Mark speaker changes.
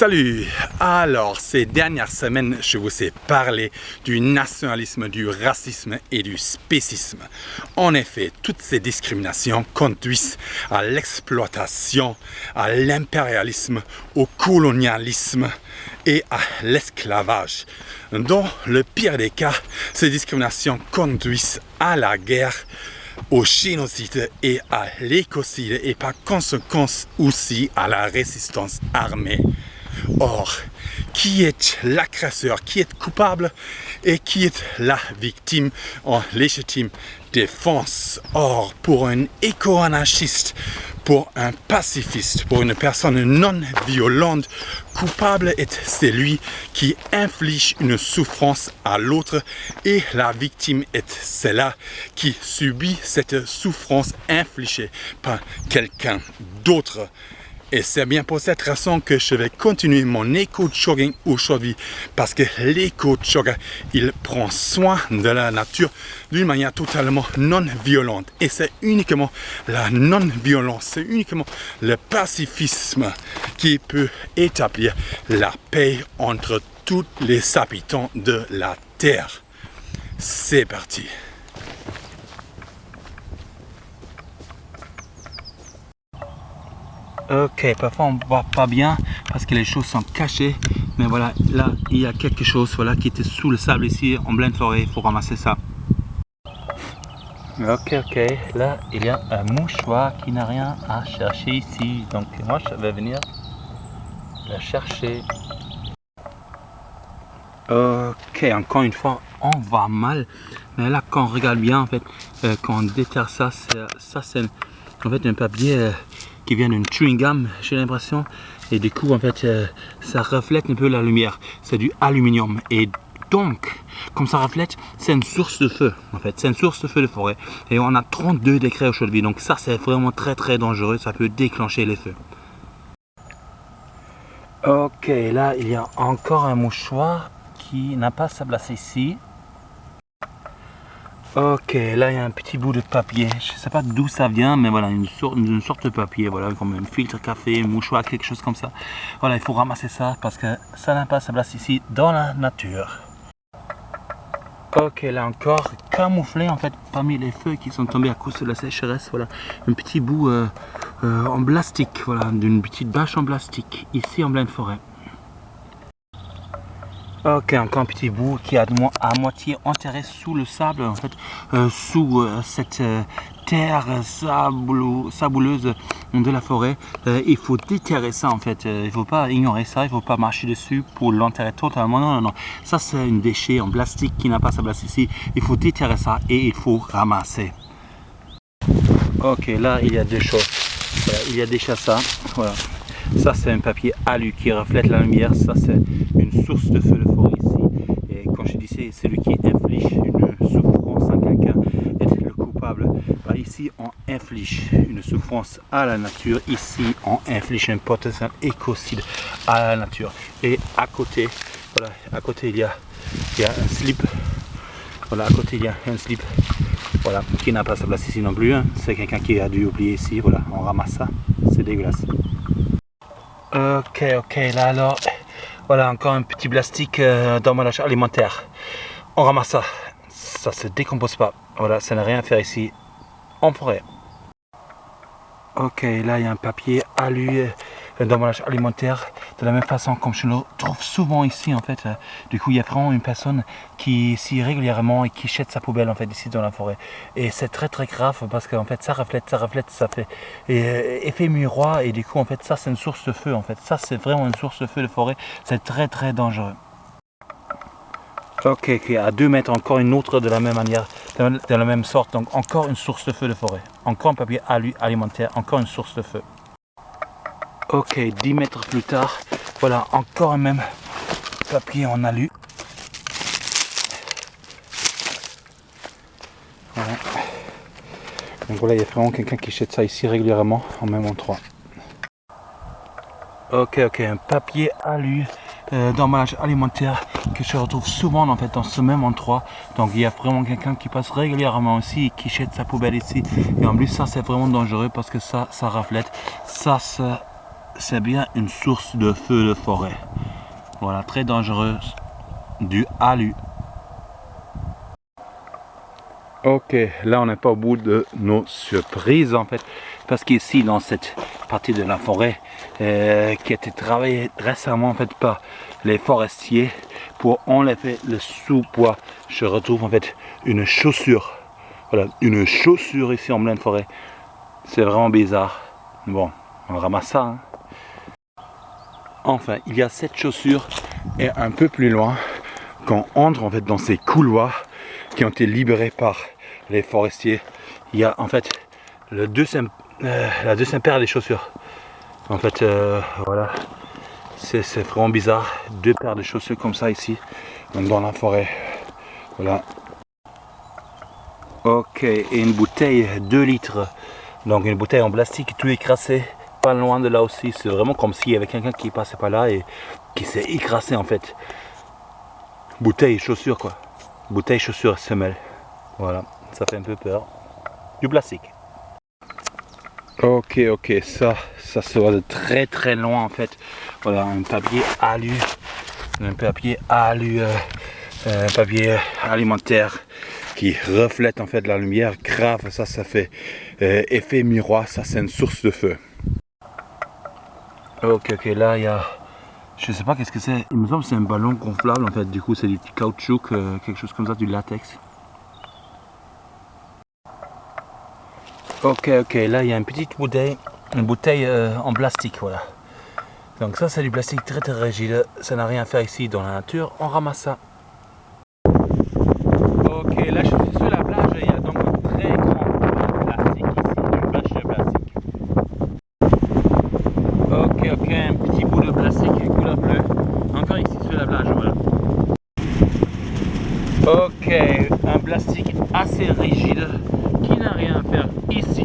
Speaker 1: Salut! Alors, ces dernières semaines, je vous ai parlé du nationalisme, du racisme et du spécisme. En effet, toutes ces discriminations conduisent à l'exploitation, à l'impérialisme, au colonialisme et à l'esclavage. Dans le pire des cas, ces discriminations conduisent à la guerre, au génocide et à l'écocide et par conséquence aussi à la résistance armée. Or, qui est l'agresseur, qui est coupable et qui est la victime en légitime défense? Or, pour un éco-anarchiste, pour un pacifiste, pour une personne non violente, coupable est celui qui inflige une souffrance à l'autre et la victime est celle qui subit cette souffrance infligée par quelqu'un d'autre. Et c'est bien pour cette raison que je vais continuer mon éco-jogging aujourd'hui, parce que l'éco-jogging, il prend soin de la nature d'une manière totalement non violente. Et c'est uniquement la non-violence, c'est uniquement le pacifisme qui peut établir la paix entre tous les habitants de la Terre. C'est parti! Ok, parfois on ne voit pas bien parce que les choses sont cachées, mais voilà, là il y a quelque chose voilà, qui était sous le sable ici en pleine forêt, il faut ramasser ça. Ok, là il y a un mouchoir qui n'a rien à chercher ici, donc moi je vais venir le chercher. Ok, encore une fois on voit mal, mais là quand on regarde bien en fait, quand on déterre ça, c'est en fait un papier qui vient d'une chewing gum, j'ai l'impression, et du coup en fait ça reflète un peu la lumière, c'est du aluminium, et donc comme ça reflète, c'est une source de feu en fait, c'est une source de feu de forêt, et on a 32 degrés aujourd'hui, donc ça c'est vraiment très dangereux, ça peut déclencher les feux. Ok, là il y a encore un mouchoir qui n'a pas sa place ici. Ok, là il y a un petit bout de papier, je ne sais pas d'où ça vient, mais voilà, une sorte de papier, voilà, comme un filtre café, un mouchoir, quelque chose comme ça. Voilà, il faut ramasser ça parce que ça n'a pas sa place ici dans la nature. Ok, là encore, camouflé en fait parmi les feux qui sont tombés à cause de la sécheresse, voilà, un petit bout en plastique, voilà, d'une petite bâche en plastique, ici en pleine forêt. Ok, encore un petit bout qui est à moitié enterré sous le sable, en fait, sous cette terre sabouleuse de la forêt. Il faut déterrer ça en fait, il ne faut pas ignorer ça, il ne faut pas marcher dessus pour l'enterrer totalement. Non, ça c'est un déchet en plastique qui n'a pas sa place ici. Il faut déterrer ça et il faut ramasser. Ok, là il y a deux choses. Voilà, il y a déjà ça, voilà. Ça c'est un papier alu qui reflète la lumière, ça c'est une source de feu de forêt ici. Et quand je dis c'est celui qui inflige une souffrance à quelqu'un est le coupable. Bah, ici on inflige une souffrance à la nature, ici on inflige un potentiel écocide à la nature. Et à côté, voilà, à côté il y a un slip. Voilà, à côté il y a un slip. Voilà, qui n'a pas sa place ici non plus. Hein. C'est quelqu'un qui a dû oublier ici. Voilà, on ramasse ça. C'est dégueulasse. Ok, là alors, voilà encore un petit plastique d'emballage alimentaire. On ramasse ça, ça se décompose pas. Voilà, ça n'a rien à faire ici en forêt. Ok, là il y a un papier alu d'emballage alimentaire de la même façon comme je le trouve souvent ici en fait. Du coup il y a vraiment une personne qui ici régulièrement et qui jette sa poubelle en fait ici dans la forêt, et c'est très grave parce qu'en fait ça reflète, ça fait effet miroir, et du coup en fait ça c'est une source de feu en fait, ça c'est vraiment une source de feu de forêt, c'est très dangereux. Ok, à 2 mètres encore une autre de la même manière, de la même sorte, donc encore une source de feu de forêt, encore un papier alimentaire, encore une source de feu. Ok, 10 mètres plus tard, voilà, encore un même papier en alu. Voilà. Donc voilà, il y a vraiment quelqu'un qui jette ça ici régulièrement, en même endroit. Ok, un papier alu d'emballage alimentaire que je retrouve souvent en fait dans ce même endroit. Donc il y a vraiment quelqu'un qui passe régulièrement aussi et qui jette sa poubelle ici. Et en plus ça c'est vraiment dangereux parce que ça reflète, ça c'est bien une source de feu de forêt. Voilà, très dangereuse. Du alu. Ok, là on n'est pas au bout de nos surprises en fait, parce qu'ici dans cette partie de la forêt qui a été travaillée récemment en fait par les forestiers pour enlever le sous-bois, je retrouve en fait une chaussure. Voilà, une chaussure ici en pleine forêt. C'est vraiment bizarre. Bon, on ramasse ça. Hein. Enfin, il y a cette chaussure et un peu plus loin, quand on entre en fait dans ces couloirs qui ont été libérés par les forestiers, il y a en fait la deuxième paire des chaussures. En fait, voilà, c'est vraiment bizarre, 2 paires de chaussures comme ça ici, dans la forêt. Voilà. Ok, et une bouteille 2 litres, donc une bouteille en plastique tout écrasé, pas loin de là aussi. C'est vraiment comme s'il y avait quelqu'un qui passait par là et qui s'est écrasé en fait. Bouteille, chaussure quoi. Bouteille, chaussure, semelle. Voilà, ça fait un peu peur. Du plastique. Ok, ça se voit de très très loin en fait. Voilà, un papier alu. Un papier alu, un papier alimentaire qui reflète en fait la lumière. Grave, ça fait effet miroir. Ça, c'est une source de feu. Ok, là il y a... Je sais pas qu'est-ce que c'est. Il me semble que c'est un ballon gonflable en fait. Du coup, c'est du caoutchouc, quelque chose comme ça, du latex. Ok, là il y a une petite bouteille, en plastique, voilà. Donc ça c'est du plastique très très rigide, ça n'a rien à faire ici dans la nature, on ramasse ça. Ok, là je suis sur la plage et il y a donc un très grand plastique ici, une bâche de plastique. Ok, un petit bout de plastique couleur bleue, encore ici sur la plage, voilà. Ok, un plastique assez rigide qui n'a rien à faire ici